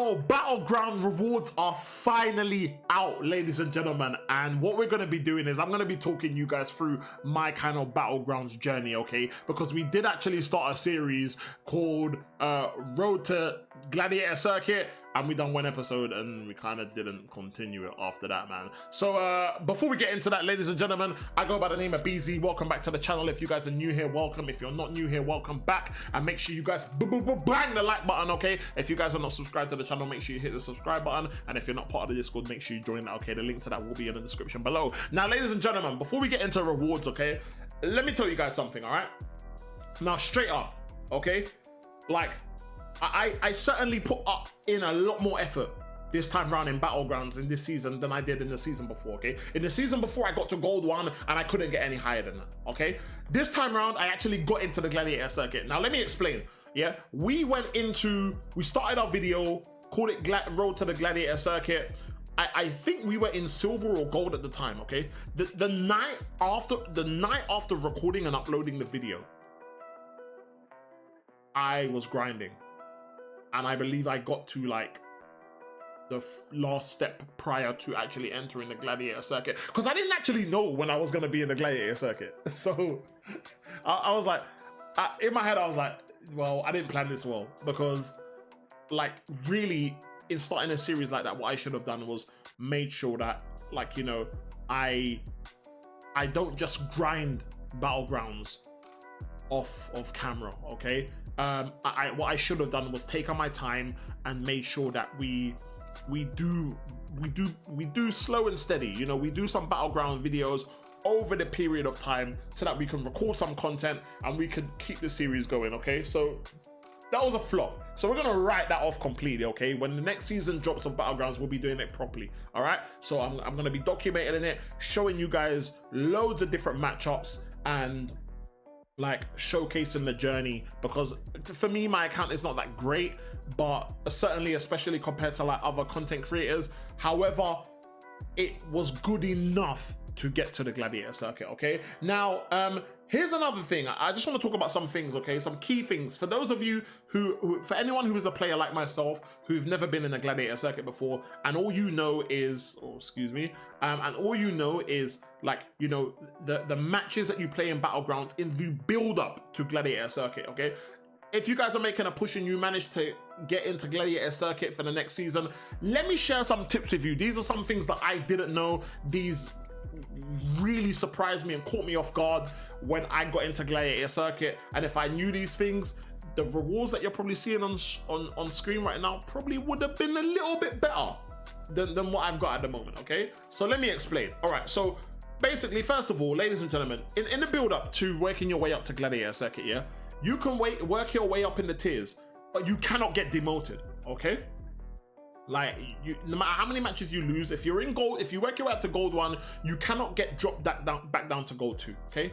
Yo, Battleground rewards are finally out, ladies and gentlemen, and what we're going to be doing is I'm going to be talking you guys through my kind of Battlegrounds journey, okay? Because we did actually start a series called Road to Gladiator Circuit, and we done one episode and we kind of didn't continue it after that, man. So before we get into that, ladies and gentlemen, I go by the name of Beezy. Welcome back to the channel. If you guys are new here, welcome. If you're not new here, welcome back, and make sure you guys bang the like button, okay? If you guys are not subscribed to the channel, make sure you hit the subscribe button, and if you're not part of the Discord, make sure you join that, okay? The link to that will be in the description below. Now, ladies and gentlemen, before we get into rewards, okay, let me tell you guys something, all right? Now, straight up, okay, like I certainly put up in a lot more effort this time around in Battlegrounds in this season than I did in the season before, okay? In the season before, I got to Gold 1 and I couldn't get any higher than that, okay? This time around, I actually got into the Gladiator Circuit. Now, let me explain, yeah? We started our video, called it Road to the Gladiator Circuit. I think we were in silver or gold at the time, okay? The night after recording and uploading the video, I was grinding. And I believe I got to like the last step prior to actually entering the Gladiator Circuit, because I didn't actually know when I was going to be in the Gladiator Circuit. So I was like, in my head, I was like, well, I didn't plan this well, because like really in starting a series like that, what I should have done was made sure that, like, you know, I don't just grind Battlegrounds off camera, okay? What I should have done was take on my time and made sure that we do slow and steady, you know, we do some Battleground videos over the period of time so that we can record some content and we can keep the series going, okay? So that was a flop, so we're gonna write that off completely, okay? When the next season drops of Battlegrounds, we'll be doing it properly, all right? So I'm gonna be documenting it, showing you guys loads of different matchups and like showcasing the journey, because for me, my account is not that great, but certainly, especially compared to like other content creators, however, it was good enough to get to the Gladiator Circuit, okay? Now, here's another thing. I just want to talk about some things, okay? Some key things. For those of you for anyone who is a player like myself, who've never been in the Gladiator Circuit before, and all you know is, and all you know is, like, you know, the matches that you play in Battlegrounds in the build up to Gladiator Circuit, okay? If you guys are making a push and you manage to get into Gladiator Circuit for the next season, let me share some tips with you. These are some things that I didn't know. These really surprised me and caught me off guard when I got into Gladiator Circuit, and if I knew these things, the rewards that you're probably seeing on screen right now probably would have been a little bit better than what I've got at the moment, okay? So let me explain. All right, so basically, first of all, ladies and gentlemen, in the build up to working your way up to Gladiator Circuit, yeah, you can work your way up in the tiers, but you cannot get demoted, okay? Like, no matter how many matches you lose, if you're in gold, if you work your way up to gold 1, you cannot get dropped back down to gold 2, okay?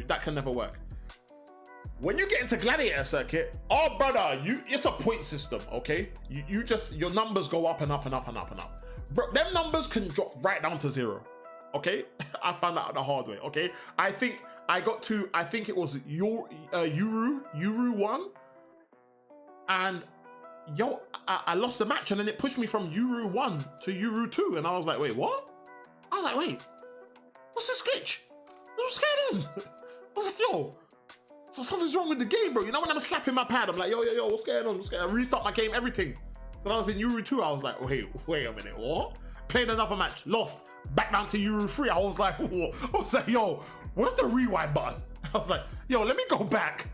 That can never work. When you get into Gladiator Circuit, oh brother, it's a point system, okay? Your numbers go up and up and up and up and up. Bro, them numbers can drop right down to 0, okay? I found that out the hard way, okay? I think it was Yuru 1, and yo, I lost the match, and then it pushed me from Yuru 1 to Yuru 2, and I was like, wait, what? I was like, wait, what's this glitch? I was scared in. I was like, yo, so something's wrong with the game, bro. You know, when I'm slapping my pad, I'm like, yo, what's going on? I restart my game, everything. When I was in Yuru 2, I was like, wait a minute, what? Played another match, lost, back down to Yuru 3. I was like, what? I was like, yo, where's the rewind button? I was like, yo, let me go back.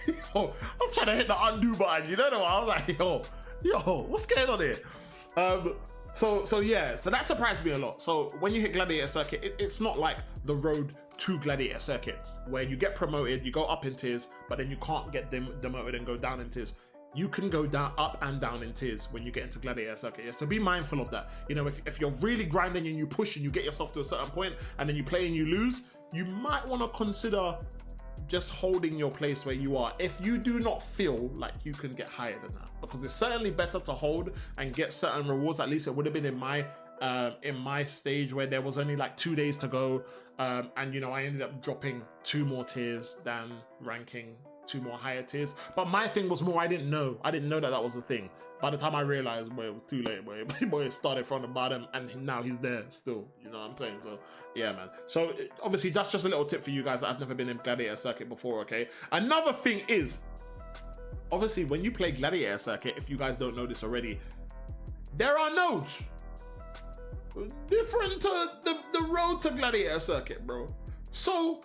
Yo, I was trying to hit the undo button, you know what? I was like, yo, what's going on here? So yeah, so that surprised me a lot. So when you hit Gladiator Circuit, it's not like the road to Gladiator Circuit, where you get promoted, you go up in tiers, but then you can't get demoted and go down in tiers. You can go up and down in tiers when you get into Gladiator Circuit, yeah? So be mindful of that. You know, if you're really grinding and you push and you get yourself to a certain point and then you play and you lose, you might want to consider just holding your place where you are if you do not feel like you can get higher than that, because it's certainly better to hold and get certain rewards. At least it would have been in my in my stage where there was only like 2 days to go, and you know, I ended up dropping 2 more tiers than ranking 2 more higher tiers. But my thing was more, I didn't know that was a thing. By the time I realized, boy, it was too late, boy, it started from the bottom and now he's there still, you know what I'm saying? So yeah, man. So obviously that's just a little tip for you guys that I've never been in Gladiator Circuit before, okay? Another thing is, obviously when you play Gladiator Circuit, if you guys don't know this already, there are nodes. Different to the road to Gladiator Circuit, bro. So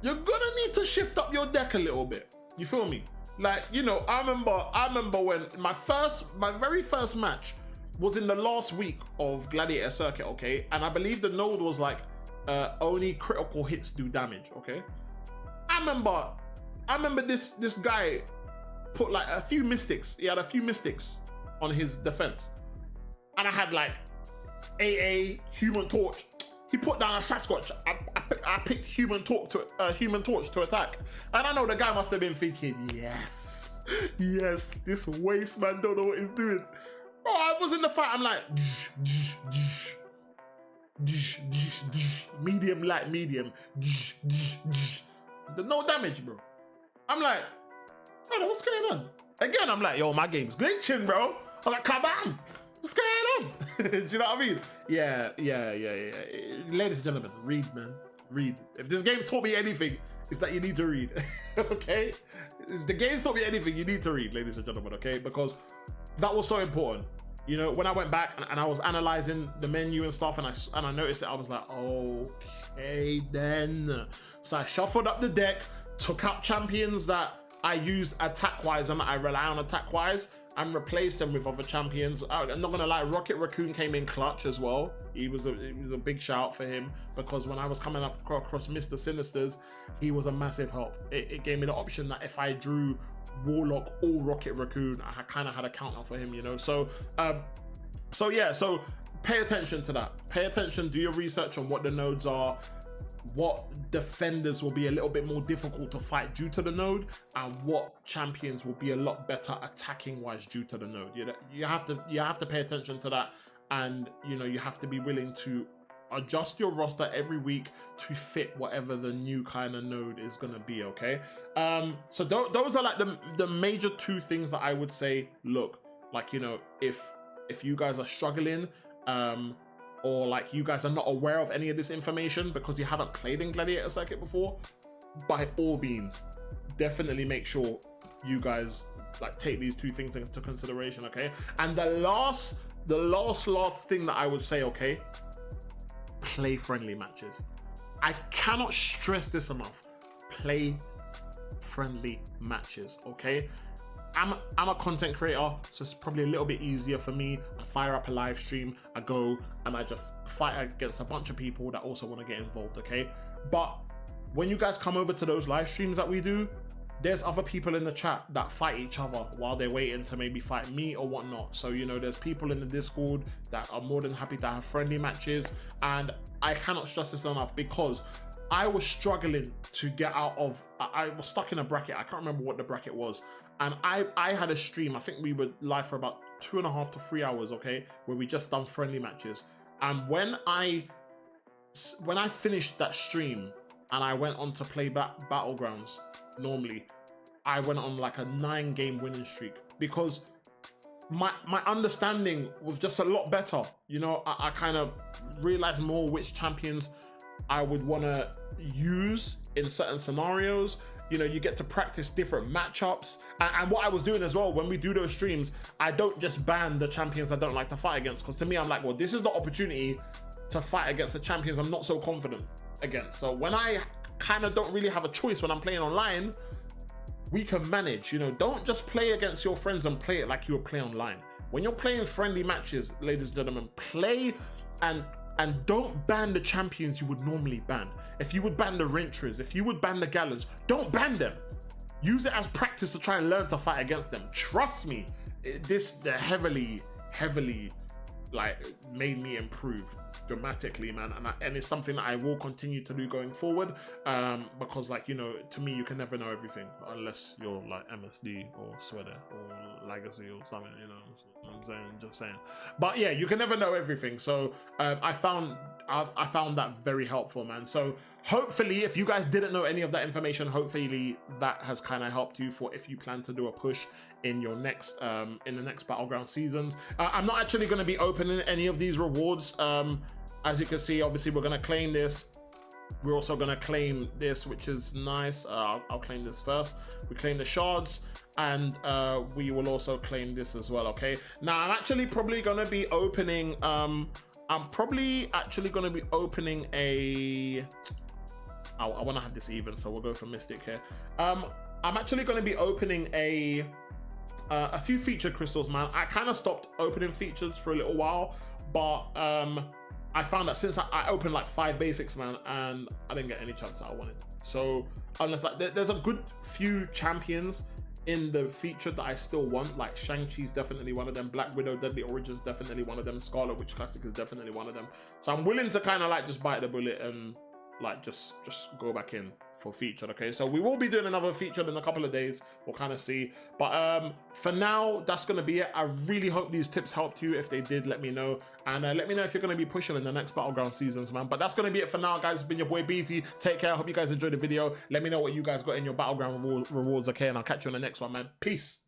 you're gonna need to shift up your deck a little bit. You feel me? Like, you know, I remember when my very first match was in the last week of Gladiator Circuit, okay? And I believe the node was like only critical hits do damage, okay? I remember this guy put like a few mystics. He had a few mystics on his defense. And I had like AA, Human Torch. He put down a Sasquatch. I picked Human Torch to attack. And I know the guy must have been thinking, yes, this waste man don't know what he's doing. Bro, I was in the fight, I'm like, medium, light, medium. No damage, bro. I'm like, brother, what's going on? Again, I'm like, yo, my game's glitching, bro. I'm like, come on. What's going on? Do you know what I mean? Yeah. Ladies and gentlemen, read, man. Read. If this game's taught me anything, it's that you need to read. Okay? If the game's taught me anything, you need to read, ladies and gentlemen, okay? Because that was so important. You know, when I went back and I was analyzing the menu and stuff, and I noticed it, I was like, okay, then. So I shuffled up the deck, took out champions that I use attack-wise and I rely on attack-wise, and replaced them with other champions. I'm not gonna lie, Rocket Raccoon came in clutch as well. It was a big shout for him, because when I was coming up across Mr. Sinisters, he was a massive help. It gave me the option that if I drew Warlock or Rocket Raccoon, I kind of had a counter for him, you know? So yeah, so pay attention to that. Pay attention, do your research on what the nodes are, what defenders will be a little bit more difficult to fight due to the node, and what champions will be a lot better attacking wise due to the node. You have to pay attention to that, and you know, you have to be willing to adjust your roster every week to fit whatever the new kind of node is gonna be, okay? So those are like the major 2 things that I would say. Look, like, you know, if you guys are struggling, or like you guys are not aware of any of this information because you haven't played in Gladiator Circuit before, by all means, definitely make sure you guys like take these 2 things into consideration, okay? And the last thing that I would say, okay, play friendly matches. I cannot stress this enough. Play friendly matches, okay? I'm a content creator, so it's probably a little bit easier for me. I fire up a live stream, I go and I just fight against a bunch of people that also want to get involved, okay? But when you guys come over to those live streams that we do, there's other people in the chat that fight each other while they're waiting to maybe fight me or whatnot. So, you know, there's people in the Discord that are more than happy to have friendly matches. And I cannot stress this enough, because I was struggling to get out of, I was stuck in a bracket. I can't remember what the bracket was. And I had a stream, I think we were live for about 2.5 to 3 hours, okay, where we just done friendly matches. And when I finished that stream and I went on to play BattleGrounds, normally I went on like a 9-game winning streak, because my understanding was just a lot better. You know, I kind of realized more which champions I would want to use in certain scenarios. You know, you get to practice different matchups. And what I was doing as well, when we do those streams, I don't just ban the champions I don't like to fight against, because to me, I'm like, well, this is the opportunity to fight against the champions I'm not so confident against. So when I kind of don't really have a choice when I'm playing online, we can manage. You know, don't just play against your friends and play it like you would play online. When you're playing friendly matches, ladies and gentlemen, play and don't ban the champions you would normally ban. If you would ban the Rintrers, if you would ban the Gallons, don't ban them. Use it as practice to try and learn to fight against them. Trust me, this heavily like made me improve dramatically, man, and it's something that I will continue to do going forward, because, like, you know, to me, you can never know everything unless you're like MSD or Sweater or Legacy or something, you know what I'm saying, just saying. But yeah, you can never know everything, so I found that very helpful, man. So hopefully, if you guys didn't know any of that information, hopefully that has kind of helped you for if you plan to do a push in your next in the next Battleground seasons. I'm not actually going to be opening any of these rewards. As you can see, obviously we're going to claim this. We're also going to claim this, which is nice. I'll claim this first. We claim the shards, and we will also claim this as well. Okay, now I'm actually probably going to be opening I'm probably actually going to be opening a I want to have this even, so we'll go for Mystic here. I'm actually going to be opening a few featured crystals, man. I kind of stopped opening features for a little while, but I found that since I opened like 5 basics, man, and I didn't get any chance that I wanted. So unless like there's a good few champions in the feature that I still want, like Shang-Chi's definitely one of them, Black Widow Deadly Origins definitely one of them, Scarlet Witch Classic is definitely one of them. So I'm willing to kind of like just bite the bullet and like just go back in for featured. Okay, so we will be doing another featured in a couple of days, we'll kind of see, but for now that's gonna be it. I really hope these tips helped you. If they did, let me know, and let me know if you're gonna be pushing in the next Battleground seasons, man. But that's gonna be it for now, guys. It's been your boy Beezy. Take care. I hope you guys enjoyed the video. Let me know what you guys got in your Battleground rewards, okay, and I'll catch you on the next one, man. Peace.